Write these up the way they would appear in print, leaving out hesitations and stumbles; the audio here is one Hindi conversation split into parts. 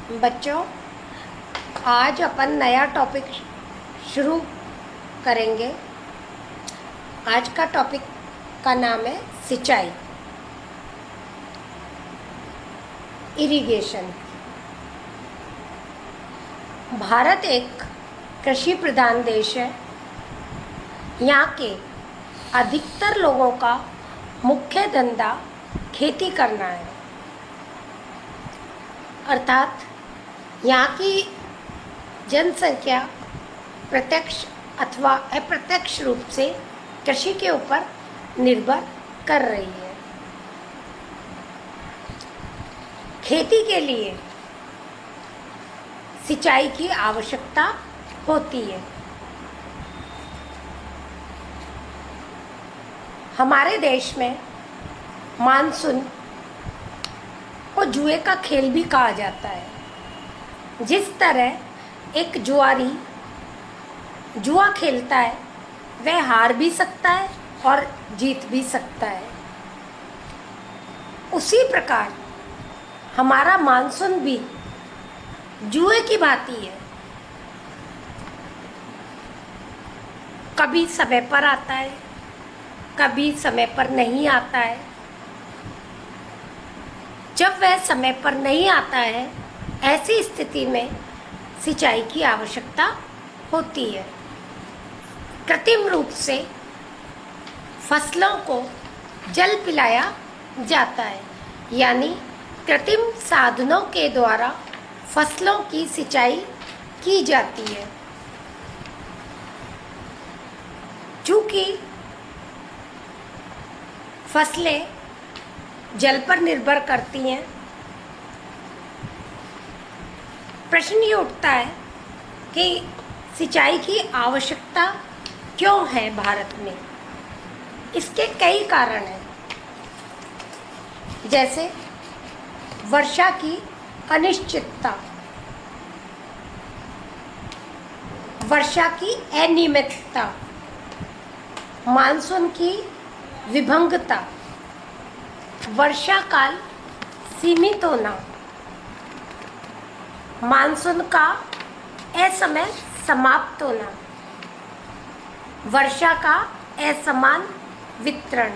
बच्चों, आज अपन नया टॉपिक शुरू करेंगे। आज का टॉपिक का नाम है सिंचाई, इरिगेशन। भारत एक कृषि प्रधान देश है। यहाँ के अधिकतर लोगों का मुख्य धंधा खेती करना है, अर्थात यहाँ की जनसंख्या प्रत्यक्ष अथवा अप्रत्यक्ष रूप से कृषि के ऊपर निर्भर कर रही है। खेती के लिए सिंचाई की आवश्यकता होती है। हमारे देश में मानसून को जुए का खेल भी कहा जाता है। जिस तरह एक जुआरी जुआ खेलता है, वह हार भी सकता है और जीत भी सकता है। उसी प्रकार हमारा मानसून भी जुए की भांति है। कभी समय पर आता है, कभी समय पर नहीं आता है। जब वह समय पर नहीं आता है, ऐसी स्थिति में सिंचाई की आवश्यकता होती है। कृत्रिम रूप से फसलों को जल पिलाया जाता है, यानी कृत्रिम साधनों के द्वारा फसलों की सिंचाई की जाती है। चूँकि फसलें जल पर निर्भर करती हैं, प्रश्न ये उठता है कि सिंचाई की आवश्यकता क्यों है भारत में। इसके कई कारण हैं, जैसे वर्षा की अनिश्चितता, वर्षा की अनियमितता, मानसून की विभंगता, वर्षा काल सीमित होना, मानसून का असमय समाप्त होना, वर्षा का असमान वितरण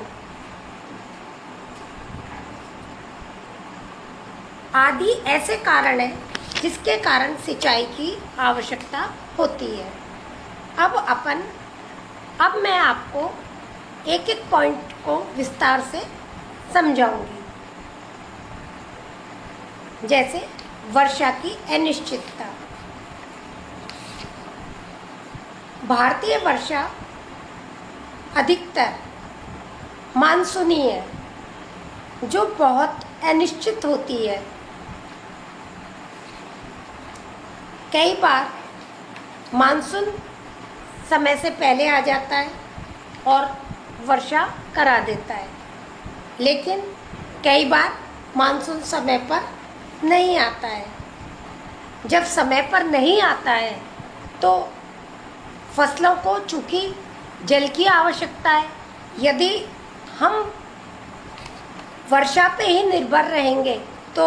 आदि ऐसे कारण हैं जिसके कारण सिंचाई की आवश्यकता होती है। अब मैं आपको एक एक पॉइंट को विस्तार से समझाऊंगी। जैसे वर्षा की अनिश्चितता। भारतीय वर्षा अधिकतर मानसूनी है, जो बहुत अनिश्चित होती है। कई बार मानसून समय से पहले आ जाता है और वर्षा करा देता है, लेकिन कई बार मानसून समय पर नहीं आता है। जब समय पर नहीं आता है तो फसलों को चूँकि जल की आवश्यकता है, यदि हम वर्षा पे ही निर्भर रहेंगे तो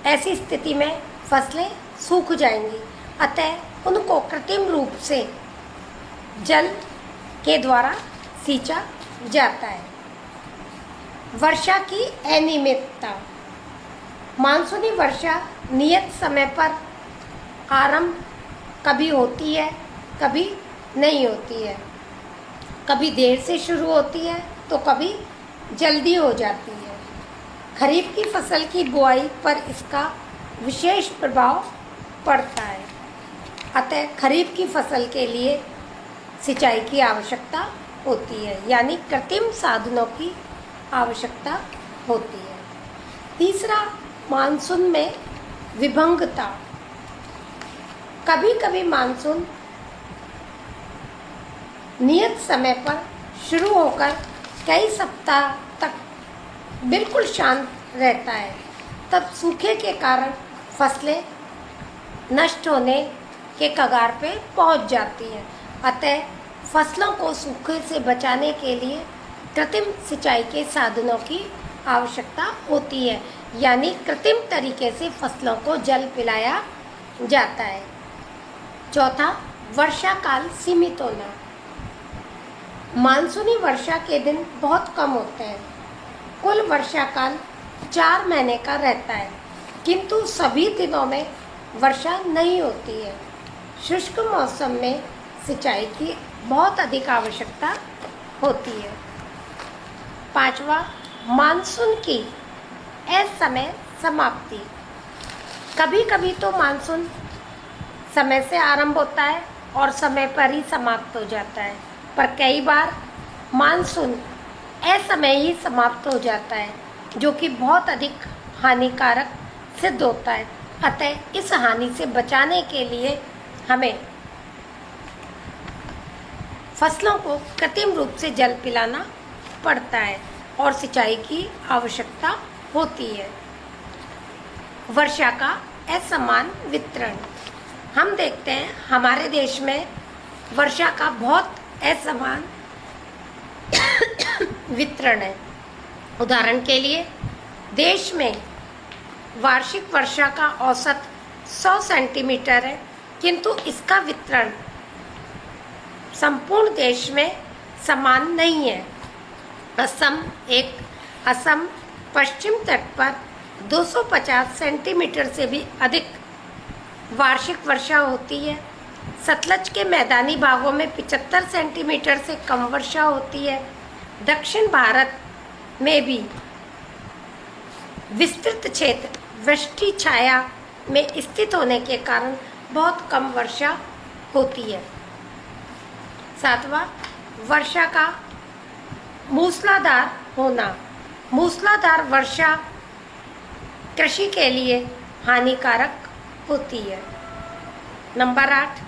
ऐसी स्थिति में फसलें सूख जाएंगी। अतः उनको कृत्रिम रूप से जल के द्वारा सींचा जाता है। वर्षा की अनियमितता। मानसूनी वर्षा नियत समय पर आरंभ कभी होती है, कभी नहीं होती है। कभी देर से शुरू होती है तो कभी जल्दी हो जाती है। खरीफ की फसल की बुआई पर इसका विशेष प्रभाव पड़ता है। अतः खरीफ की फसल के लिए सिंचाई की आवश्यकता होती है, यानी कृत्रिम साधनों की आवश्यकता होती है। तीसरा, मानसून में विभंगता। कभी कभी मानसून नियत समय पर शुरू होकर कई सप्ताह तक बिल्कुल शांत रहता है। तब सूखे के कारण फसलें नष्ट होने के कगार पे पहुंच जाती हैं। अतः फसलों को सूखे से बचाने के लिए कृत्रिम सिंचाई के साधनों की आवश्यकता होती है, यानी कृत्रिम तरीके से फसलों को जल पिलाया जाता है। चौथा, वर्षा काल सीमित होना। मानसूनी वर्षा के दिन बहुत कम होते हैं। कुल वर्षा काल 4 महीने का रहता है, किंतु सभी दिनों में वर्षा नहीं होती है। शुष्क मौसम में सिंचाई की बहुत अधिक आवश्यकता होती है। पांचवा, मानसून की असमय समाप्ति। कभी कभी तो मानसून समय से आरंभ होता है और समय पर ही समाप्त हो जाता है, पर कई बार मानसून असमय ही समाप्त हो जाता है, जो कि बहुत अधिक हानिकारक सिद्ध होता है। अतः इस हानि से बचाने के लिए हमें फसलों को कृत्रिम रूप से जल पिलाना पड़ता है और सिंचाई की आवश्यकता होती है। वर्षा का असमान वितरण। हम देखते हैं हमारे देश में वर्षा का बहुत असमान वितरण है। उदाहरण के लिए देश में वार्षिक वर्षा का औसत 100 सेंटीमीटर है, किंतु इसका वितरण संपूर्ण देश में समान नहीं है। असम पश्चिम तट पर 250 सेंटीमीटर से भी अधिक वार्षिक वर्षा होती है। सतलज के मैदानी भागों में 75 सेंटीमीटर से कम वर्षा होती है। दक्षिण भारत में भी विस्तृत क्षेत्र वृष्टि छाया में स्थित होने के कारण बहुत कम वर्षा होती है। सातवां, वर्षा का मूसलाधार होना। मूसलाधार वर्षा कृषि के लिए हानिकारक होती है। नंबर 8,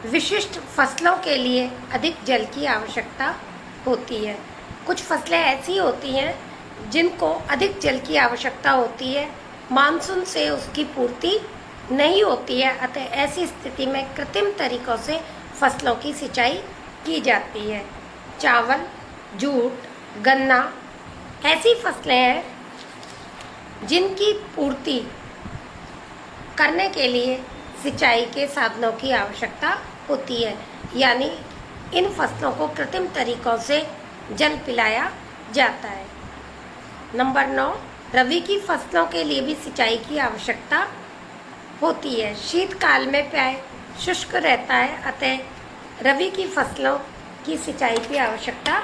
विशिष्ट फसलों के लिए अधिक जल की आवश्यकता होती है। कुछ फसलें ऐसी होती हैं जिनको अधिक जल की आवश्यकता होती है, मानसून से उसकी पूर्ति नहीं होती है। अतः ऐसी स्थिति में कृत्रिम तरीकों से फसलों की सिंचाई की जाती है। चावल, जूट, गन्ना ऐसी फसलें हैं जिनकी पूर्ति करने के लिए सिंचाई के साधनों की आवश्यकता होती है, यानी इन फसलों को कृत्रिम तरीकों से जल पिलाया जाता है। नंबर 9, रबी की फसलों के लिए भी सिंचाई की आवश्यकता होती है। शीतकाल में प्राय शुष्क रहता है, अतः रबी की फसलों की सिंचाई की आवश्यकता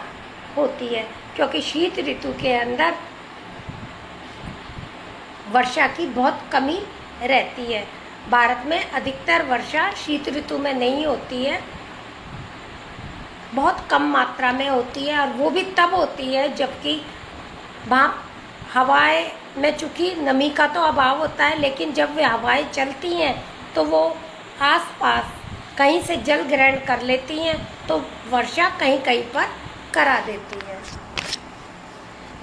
होती है, क्योंकि शीत ऋतु के अंदर वर्षा की बहुत कमी रहती है। भारत में अधिकतर वर्षा शीत ऋतु में नहीं होती है, बहुत कम मात्रा में होती है, और वो भी तब होती है जबकि वहाँ हवाएं में चूँकि नमी का तो अभाव होता है, लेकिन जब वे हवाएं चलती हैं तो वो आसपास कहीं से जल ग्रहण कर लेती हैं, तो वर्षा कहीं कहीं पर करा देती है।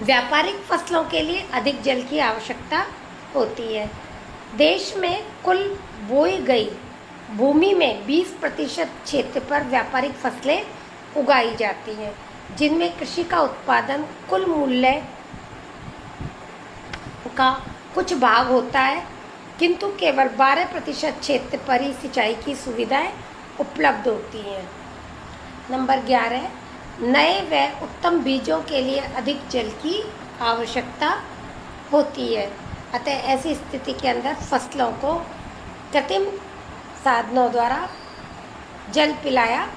व्यापारिक फसलों के लिए अधिक जल की आवश्यकता होती है। देश में कुल बोई गई भूमि में 20% क्षेत्र पर व्यापारिक फसलें उगाई जाती हैं, जिनमें कृषि का उत्पादन कुल मूल्य का कुछ भाग होता है, किंतु केवल 12% क्षेत्र पर ही सिंचाई की सुविधाएं उपलब्ध होती हैं। नंबर 11, नए व उत्तम बीजों के लिए अधिक जल की आवश्यकता होती है। अतः ऐसी स्थिति के अंदर फसलों को कृत्रिम साधनों द्वारा जल पिलाया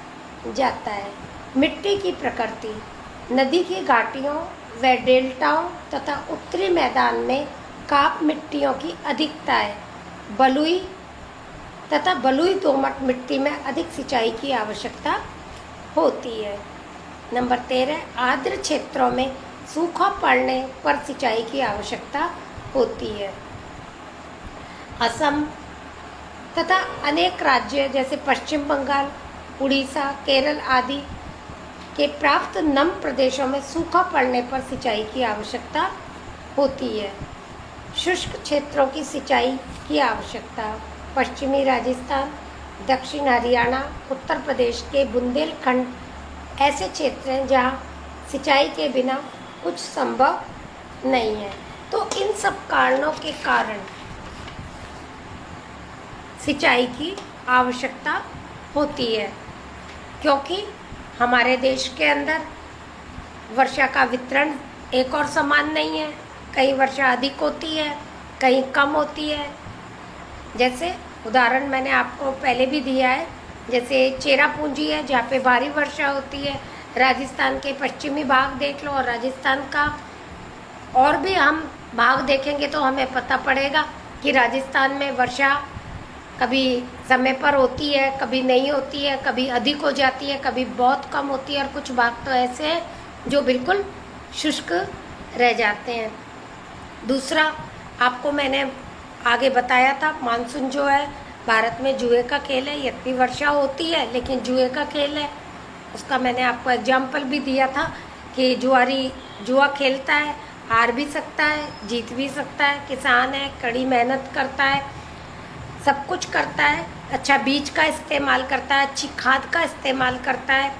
जाता है। मिट्टी की प्रकृति। नदी की घाटियों व डेल्टाओं तथा उत्तरी मैदान में काप मिट्टियों की अधिकता है। बलुई तथा बलुई दोमट मिट्टी में अधिक सिंचाई की आवश्यकता होती है। नंबर 13, आर्द्र क्षेत्रों में सूखा पड़ने पर सिंचाई की आवश्यकता होती है। असम तथा अनेक राज्य जैसे पश्चिम बंगाल, उड़ीसा, केरल आदि के प्राप्त नम प्रदेशों में सूखा पड़ने पर सिंचाई की आवश्यकता होती है। शुष्क क्षेत्रों की सिंचाई की आवश्यकता। पश्चिमी राजस्थान, दक्षिण हरियाणा, उत्तर प्रदेश के बुंदेलखंड ऐसे क्षेत्र हैं जहाँ सिंचाई के बिना कुछ संभव नहीं है। तो इन सब कारणों के कारण सिंचाई की आवश्यकता होती है, क्योंकि हमारे देश के अंदर वर्षा का वितरण एक और समान नहीं है। कहीं वर्षा अधिक होती है, कहीं कम होती है। जैसे उदाहरण मैंने आपको पहले भी दिया है, जैसे चेरापूंजी है जहाँ पे भारी वर्षा होती है। राजस्थान के पश्चिमी भाग देख लो और राजस्थान का और भी हम भाग देखेंगे तो हमें पता पड़ेगा कि राजस्थान में वर्षा कभी समय पर होती है, कभी नहीं होती है, कभी अधिक हो जाती है, कभी बहुत कम होती है, और कुछ भाग तो ऐसे हैं जो बिल्कुल शुष्क रह जाते हैं। दूसरा, आपको मैंने आगे बताया था, मानसून जो है भारत में जुए का खेल है। यद्यपि वर्षा होती है लेकिन जुए का खेल है। उसका मैंने आपको एग्जाम्पल भी दिया था कि जुआरी जुआ खेलता है, हार भी सकता है, जीत भी सकता है। किसान है, कड़ी मेहनत करता है, सब कुछ करता है, अच्छा बीज का इस्तेमाल करता है, अच्छी खाद का इस्तेमाल करता है।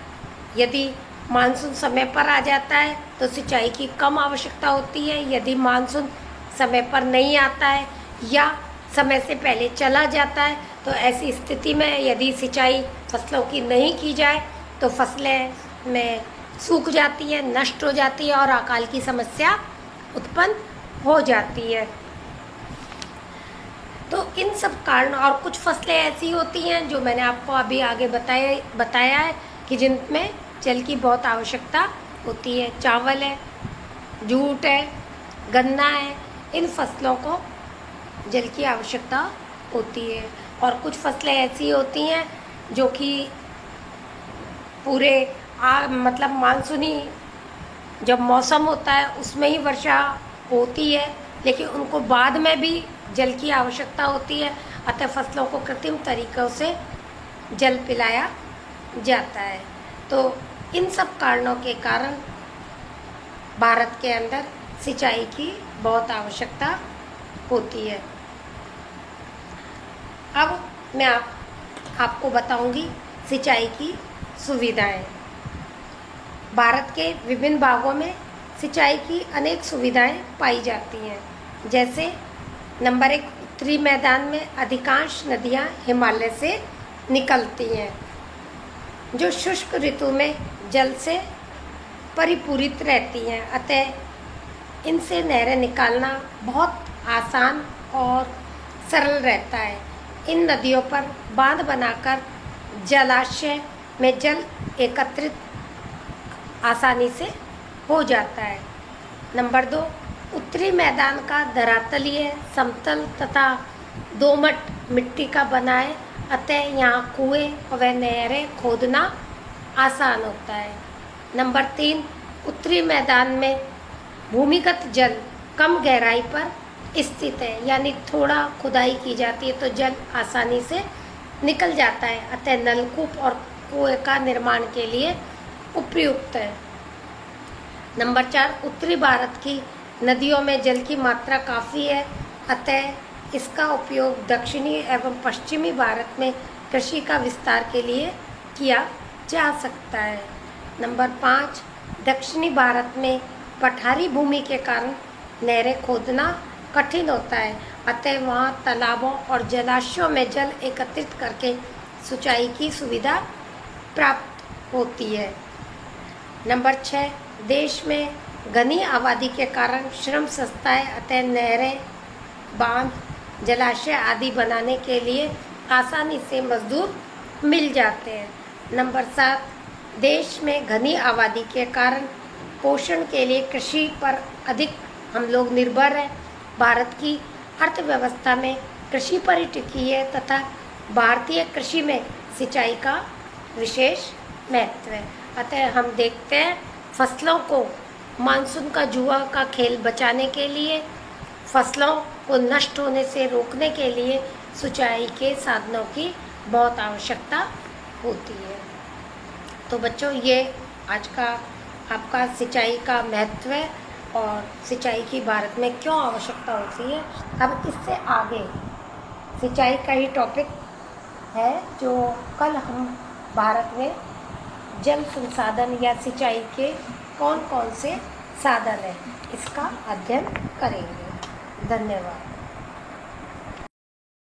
यदि मानसून समय पर आ जाता है तो सिंचाई की कम आवश्यकता होती है। यदि मानसून समय पर नहीं आता है या समय से पहले चला जाता है तो ऐसी स्थिति में यदि सिंचाई फसलों की नहीं की जाए तो फसलें में सूख जाती है, नष्ट हो जाती है और अकाल की समस्या उत्पन्न हो जाती है। तो इन सब कारण, और कुछ फसलें ऐसी होती हैं जो मैंने आपको अभी आगे बताया है कि जिनमें जल की बहुत आवश्यकता होती है। चावल है, जूट है, गन्ना है, इन फसलों को जल की आवश्यकता होती है। और कुछ फसलें ऐसी होती हैं जो कि पूरे मतलब मानसूनी जब मौसम होता है उसमें ही वर्षा होती है, लेकिन उनको बाद में भी जल की आवश्यकता होती है। अतः फसलों को कृत्रिम तरीक़ों से जल पिलाया जाता है। तो इन सब कारणों के कारण भारत के अंदर सिंचाई की बहुत आवश्यकता होती है। अब मैं आपको बताऊंगी सिंचाई की सुविधाएं। भारत के विभिन्न भागों में सिंचाई की अनेक सुविधाएं पाई जाती हैं। जैसे नंबर 1, उत्तरी मैदान में अधिकांश नदियां हिमालय से निकलती हैं, जो शुष्क ऋतु में जल से परिपूरित रहती हैं। अतः इनसे नहरें निकालना बहुत आसान और सरल रहता है। इन नदियों पर बांध बनाकर जलाशय में जल एकत्रित आसानी से हो जाता है। नंबर 2, उत्तरी मैदान का धरातलीय, समतल तथा दोमट मिट्टी का बना है। अतः यहाँ कुएं व नहरें खोदना आसान होता है। नंबर 3, उत्तरी मैदान में भूमिगत जल कम गहराई पर स्थित है, यानी थोड़ा खुदाई की जाती है तो जल आसानी से निकल जाता है। अतः नलकूप और कुएं का निर्माण के लिए उपयुक्त है। नंबर 4, उत्तरी भारत की नदियों में जल की मात्रा काफ़ी है, अतः इसका उपयोग दक्षिणी एवं पश्चिमी भारत में कृषि का विस्तार के लिए किया जा सकता है। नंबर 5, दक्षिणी भारत में पठारी भूमि के कारण नहरें खोदना कठिन होता है, अतः वहाँ तालाबों और जलाशयों में जल एकत्रित करके सिंचाई की सुविधा प्राप्त होती है। नंबर 6, देश में घनी आबादी के कारण श्रम सस्ता है, अतः नहरें, बांध, जलाशय आदि बनाने के लिए आसानी से मजदूर मिल जाते हैं। नंबर 7, देश में घनी आबादी के कारण पोषण के लिए कृषि पर अधिक हम लोग निर्भर हैं। भारत की अर्थव्यवस्था में कृषि पर ही टिकी है तथा भारतीय कृषि में सिंचाई का विशेष महत्व है। अतः हम देखते हैं फसलों को मानसून का जुआ का खेल बचाने के लिए, फसलों को नष्ट होने से रोकने के लिए सिंचाई के साधनों की बहुत आवश्यकता होती है। तो बच्चों, ये आज का आपका सिंचाई का महत्व है और सिंचाई की भारत में क्यों आवश्यकता होती है। अब इससे आगे सिंचाई का ही टॉपिक है जो कल हम भारत में जल संसाधन या सिंचाई के कौन कौन से साधन हैं इसका अध्ययन करेंगे। धन्यवाद।